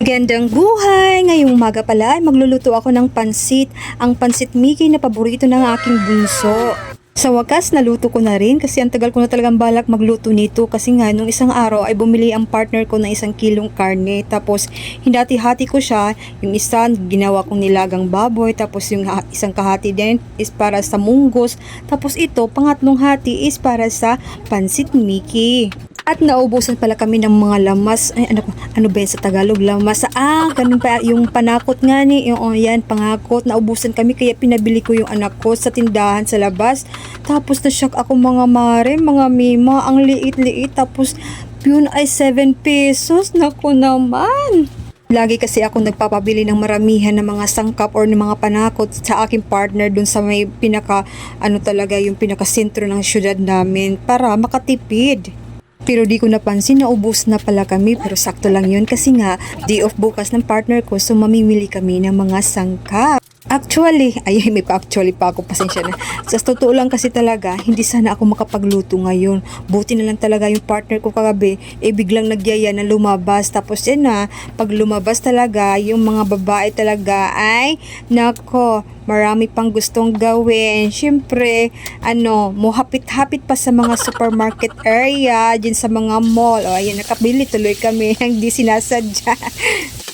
Gandang buhay! Ngayong umaga pala ay magluluto ako ng pansit. Ang pansit Mickey na paborito ng aking bunso. Sa wakas, naluto ko na rin kasi ang tagal ko na talagang balak magluto nito kasi nga nung isang araw ay bumili ang partner ko ng 1 kilong karne. Tapos hinati-hati ko siya, yung isa ginawa kong nilagang baboy, tapos yung isang kahati din is para sa munggos. Tapos ito, pangatlong hati is para sa pansit Mickey. At naubusan pala kami ng mga lamas. Ay, ano ba yan sa Tagalog? Lamas. Ganun pa yung panakot nga ni. Yan, pangakot. Naubusan kami kaya pinabili ko yung anak ko sa tindahan sa labas. Tapos na-shock ako mga mare, mga mima. Ang liit-liit. Tapos yun ay 7 pesos. Naku naman. Lagi kasi ako nagpapabili ng maramihan ng mga sangkap or ng mga panakot sa aking partner dun sa may yung pinaka-sentro ng syudad namin para makatipid. Pero di ko napansin na ubos na pala kami, pero sakto lang yun kasi nga day off bukas ng partner ko, so mamimili kami ng mga sangkap. Actually, may pa-actually pa ako, pasensya na. Sa totoo lang kasi talaga, hindi sana ako makapagluto ngayon. Buti na lang talaga yung partner ko kagabi, biglang nagyaya na lumabas. Tapos yan na, pag lumabas talaga, yung mga babae talaga ay, nako, marami pang gustong gawin. Siyempre, mohapit-hapit pa sa mga supermarket area, dyan sa mga mall. O, ayan, nakabili tuloy kami, hindi sinasadya.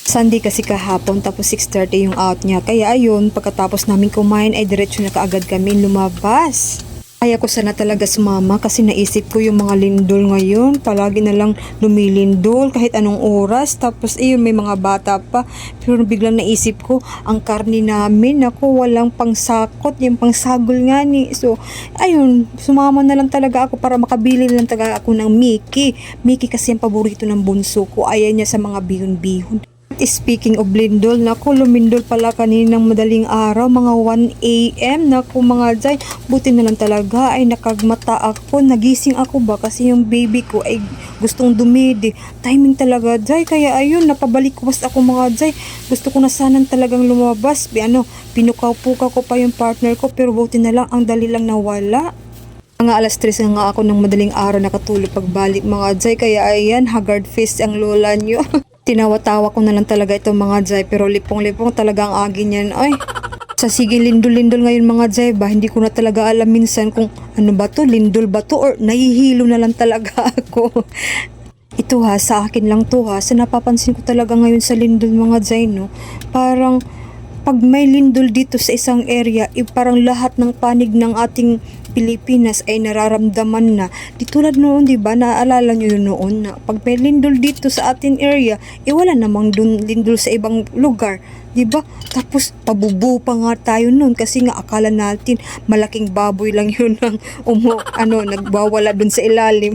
Sunday kasi kahapon, tapos 6:30 yung out niya. Kaya ayun, pagkatapos namin kumain ay diretso na kaagad kami lumabas. Kaya ko sana talaga sumama kasi naisip ko yung mga lindol ngayon. Palagi na lang lumilindol kahit anong oras. Tapos may mga bata pa. Pero biglang naisip ko, ang karne namin, walang pangsakot, yung pangsagol nga ni. So, ayun, sumama na lang talaga ako para makabili lang talaga ako ng Mickey. Mickey kasi ang paborito ng bunso ko. Ayan niya sa mga bihon-bihon. Speaking of lindol, lumindol pala kaninang madaling araw, mga 1 AM. Mga jay, buti na lang talaga ay nakagmata ako, nagising ako ba kasi yung baby ko ay gustong dumidi. Timing talaga jay, kaya ayun, napabalik-was ako mga jay. Gusto ko na sanang talagang lumabas. Pinukaw-pukaw ko pa yung partner ko, pero buti na lang, ang dali lang nawala. Mga alas 3 nga ako ng madaling araw nakatulog pagbalik mga jay, kaya ayan, haggard face ang lola nyo. Tinawa-tawa ko na lang talaga itong mga jay, pero lipong-lipong talaga ang agi niyan. Ay, sa sige lindol-lindol ngayon mga jay ba, hindi ko na talaga alam minsan kung ano ba to, lindol ba to, or nahihilo na lang talaga ako. Ito sa akin lang to sa napapansin ko talaga ngayon sa lindol mga jay, no, parang pag may lindol dito sa isang area, parang lahat ng panig ng ating Pilipinas ay nararamdaman na. Di tulad noon, di ba? Naaalala nyo noon na pag may lindol dito sa ating area, wala namang lindol sa ibang lugar. Di ba? Tapos pabubo pa nga tayo noon kasi nga akala natin malaking baboy lang yun ang nagbawala dun sa ilalim.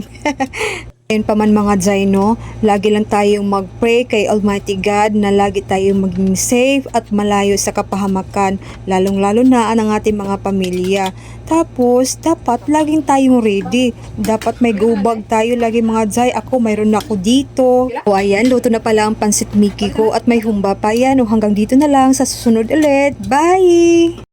Ayun pa man mga jay, no, lagi lang tayong mag-pray kay Almighty God na lagi tayong maging safe at malayo sa kapahamakan, lalong-lalo na ang ating mga pamilya. Tapos, dapat laging tayong ready. Dapat may go bag tayo lagi mga jay. Ako, mayroon na ako dito. O ayan, luto na pala ang pansit Mickey ko at may humba pa yan. Hanggang dito na lang, sa susunod ulit. Bye!